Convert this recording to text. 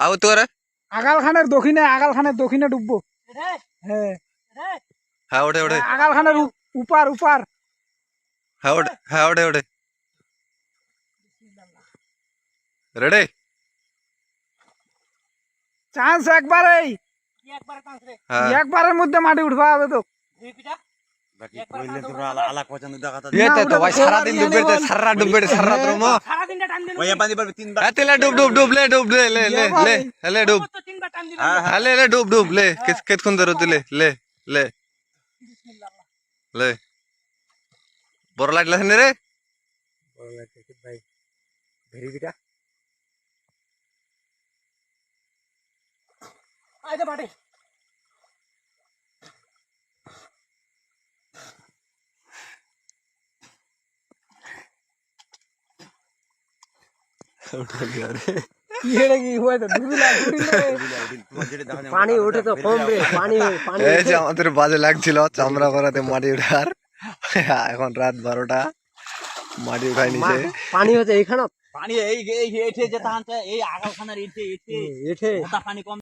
আও তোরা আগালখানের দক্ষিণে ডুববো। হ্যাঁ হ্যাঁ ওঠে ওঠে আগালখানের উপার হ্যাঁ ওঠে হ্যাঁ ওঠে ওঠে রেডি চান্স একবারেই, একবারের মধ্যে মাটি উঠবা হবে তো। ये तो भाई सारा दिन डूब बैठे सारा डूब बैठे सारा रात रो तेले डूब डूब डूब ले डूब ले ले ले ले ले डूब हां ले ले डूब डूब ले किस कित सुंदर होते ले ले ले ले बोर लागला ने रे বড় লাগছে ভাই ভেরি বিটা আইতে বাটে পানি উঠে তো কম রে পানি এই যে আমাদের বাজে লাগছিল চামড়া করাতে মাটি উঠার এখন রাত 12টা মাটি উঠাই নিছে পানি হচ্ছে এইখানে পানি এই এঠে যেতে আনতে এই আগালখানার এঠে ওটা পানি কম